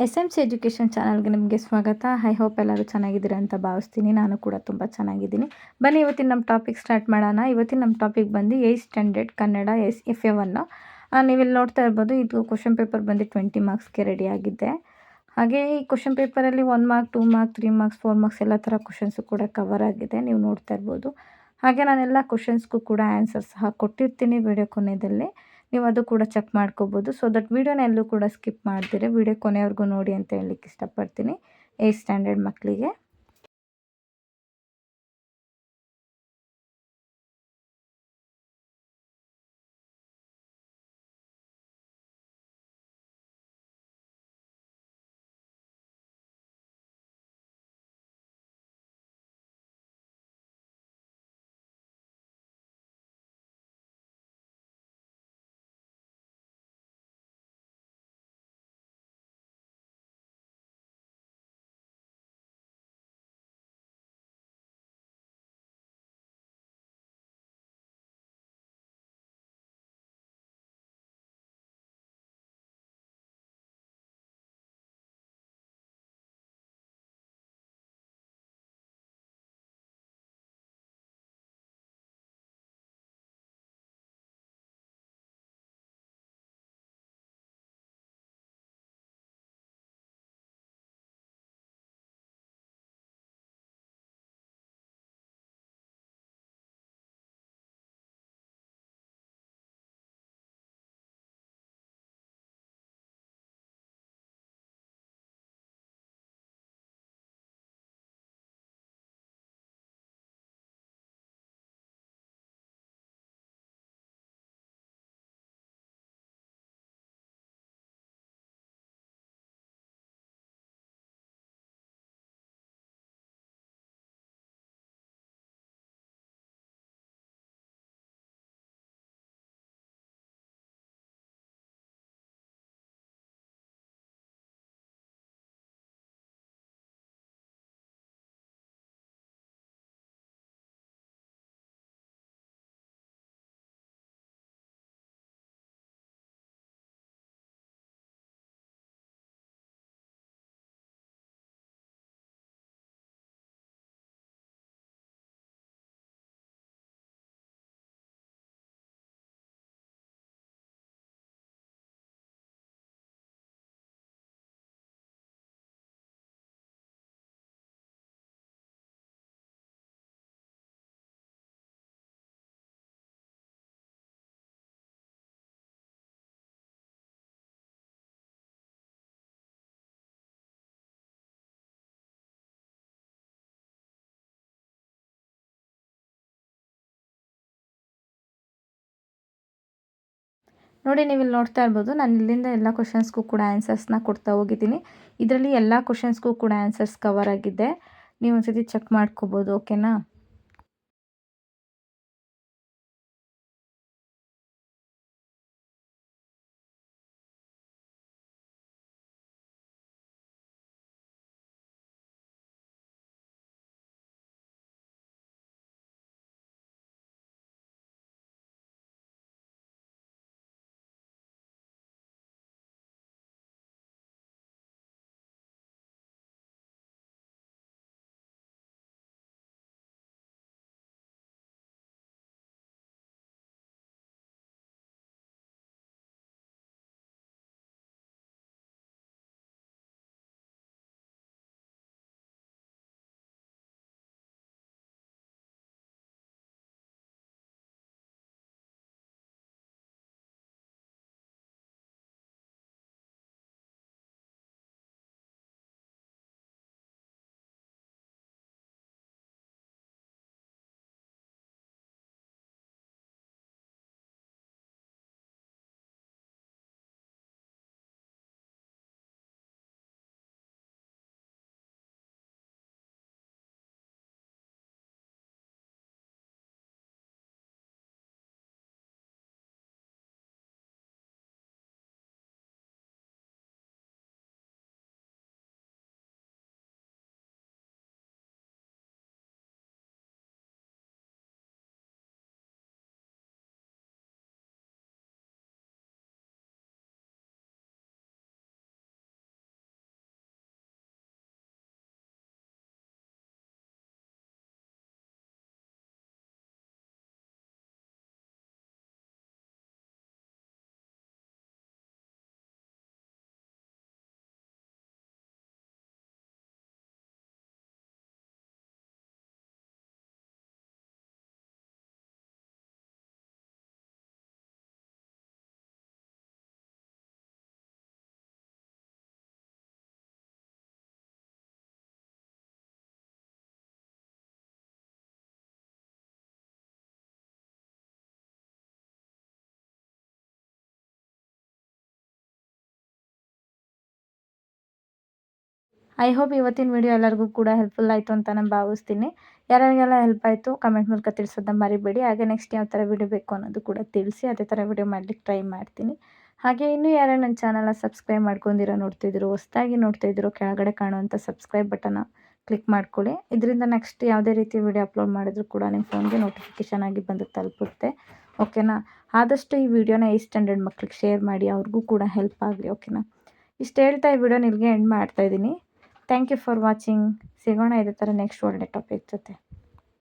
S M C education ಚಾನಲ್ಗೆ ನಿಮಗೆ ಸ್ವಾಗತ. ಐ ಹೋಪ್ ಎಲ್ಲರೂ ಚೆನ್ನಾಗಿದ್ದೀರಾ ಅಂತ ಭಾವಿಸ್ತೀನಿ. ನಾನು ಕೂಡ ತುಂಬ ಚೆನ್ನಾಗಿದ್ದೀನಿ. ಬನ್ನಿ ಇವತ್ತಿನ ನಮ್ಮ ಟಾಪಿಕ್ ಸ್ಟಾರ್ಟ್ ಮಾಡೋಣ. ಇವತ್ತಿನ ನಮ್ಮ ಟಾಪಿಕ್ ಬಂದು 8th ಸ್ಟ್ಯಾಂಡರ್ಡ್ ಕನ್ನಡ FA1. ನೀವಿಲ್ಲಿ ನೋಡ್ತಾ ಇರ್ಬೋದು, ಇದು ಕ್ವಶನ್ ಪೇಪರ್ ಬಂದು 20 ಮಾರ್ಕ್ಸ್ಗೆ ರೆಡಿ ಆಗಿದೆ. ಹಾಗೆ ಈ ಕ್ವಶನ್ ಪೇಪರಲ್ಲಿ 1 ಮಾರ್ಕ್, 2 ಮಾರ್ಕ್, 3 ಮಾರ್ಕ್ಸ್, 4 ಮಾರ್ಕ್ಸ್ ಎಲ್ಲ ಥರ ಕ್ವಶನ್ಸು ಕೂಡ ಕವರ್ ಆಗಿದೆ, ನೀವು ನೋಡ್ತಾ ಇರ್ಬೋದು. ಹಾಗೆ ನಾನೆಲ್ಲ ಕ್ವಶನ್ಸ್ಗೂ ಕೂಡ ಆನ್ಸರ್ ಸಹ ಕೊಟ್ಟಿರ್ತೀನಿ ವಿಡಿಯೋ ಕೊನೆಯಲ್ಲಿ. ನೀವು ಅದು ಕೂಡ ಚೆಕ್ ಮಾಡ್ಕೋಬೋದು. ಸೊ ದಟ್ ವಿಡಿಯೋನ ಎಲ್ಲೂ ಕೂಡ ಸ್ಕಿಪ್ ಮಾಡ್ತೀರಿ, ವಿಡಿಯೋ ಕೊನೆವರೆಗೂ ನೋಡಿ ಅಂತ ಹೇಳಲಿಕ್ಕೆ ಇಷ್ಟಪಡ್ತೀನಿ 8th ಸ್ಟ್ಯಾಂಡರ್ಡ್ ಮಕ್ಕಳಿಗೆ. ನೋಡಿ, ನೀವು ಇಲ್ಲಿ ನೋಡ್ತಾ ಇರ್ಬೋದು, ನಾನು ಇಲ್ಲಿಂದ ಎಲ್ಲ ಕ್ವಶನ್ಸ್ಗೂ ಕೂಡ ಆನ್ಸರ್ಸ್ನ ಕೊಡ್ತಾ ಹೋಗಿದ್ದೀನಿ. ಇದರಲ್ಲಿ ಎಲ್ಲ ಕ್ವಶನ್ಸ್ಗೂ ಕೂಡ ಆನ್ಸರ್ಸ್ ಕವರ್ ಆಗಿದೆ, ನೀವು ಒಂದ್ಸತಿ ಚೆಕ್ ಮಾಡ್ಕೋಬೋದು. ಓಕೆನಾ? ಐ ಹೋಪ್ ಇವತ್ತಿನ ವಿಡಿಯೋ ಎಲ್ಲರಿಗೂ ಕೂಡ ಹೆಲ್ಪ್ಫುಲ್ ಆಯಿತು ಅಂತ ನಾನು ಭಾವಿಸ್ತೀನಿ. ಯಾರ್ಯಾರಿಗೆಲ್ಲ ಹೆಲ್ಪ್ ಆಯಿತು ಕಮೆಂಟ್ ಮೂಲಕ ತಿಳಿಸೋದನ್ನ ಮರಿಬೇಡಿ. ಹಾಗೆ ನೆಕ್ಸ್ಟ್ ಯಾವ ಥರ ವಿಡಿಯೋ ಬೇಕು ಅನ್ನೋದು ಕೂಡ ತಿಳಿಸಿ, ಅದೇ ಥರ ವಿಡಿಯೋ ಮಾಡಲಿಕ್ಕೆ ಟ್ರೈ ಮಾಡ್ತೀನಿ. ಹಾಗೆ ಇನ್ನೂ ಯಾರು ನನ್ನ ಚಾನಲ್ನ ಸಬ್ಸ್ಕ್ರೈಬ್ ಮಾಡ್ಕೊಂಡಿರೋ ನೋಡ್ತಿದ್ರು, ಹೊಸದಾಗಿ ನೋಡ್ತಾಯಿದ್ರು, ಕೆಳಗಡೆ ಕಾಣುವಂಥ ಸಬ್ಸ್ಕ್ರೈಬ್ ಬಟನ್ನ ಕ್ಲಿಕ್ ಮಾಡ್ಕೊಳ್ಳಿ. ಇದರಿಂದ ನೆಕ್ಸ್ಟ್ ಯಾವುದೇ ರೀತಿ ವಿಡಿಯೋ ಅಪ್ಲೋಡ್ ಮಾಡಿದ್ರು ಕೂಡ ನಿಮ್ಮ ಫೋನ್ಗೆ ನೋಟಿಫಿಕೇಷನ್ ಆಗಿ ಬಂದು ತಲುಪುತ್ತೆ. ಓಕೆನಾ? ಆದಷ್ಟು ಈ ವಿಡಿಯೋನ 8th ಸ್ಟ್ಯಾಂಡರ್ಡ್ ಮಕ್ಳಿಗೆ ಶೇರ್ ಮಾಡಿ, ಅವ್ರಿಗೂ ಕೂಡ ಹೆಲ್ಪ್ ಆಗಲಿ. ಓಕೆನಾ? ಇಷ್ಟು ಹೇಳ್ತಾ ಈ ವಿಡಿಯೋನ ಇಲ್ಲಿಗೆ ಎಂಡ್ ಮಾಡ್ತಾಯಿದ್ದೀನಿ. Thank you for watching. ಸಿಗೋಣ ಇದೇ ಥರ ನೆಕ್ಸ್ಟ್ ಒಳ್ಳೆ ಟಾಪಿಕ್ ಜೊತೆ.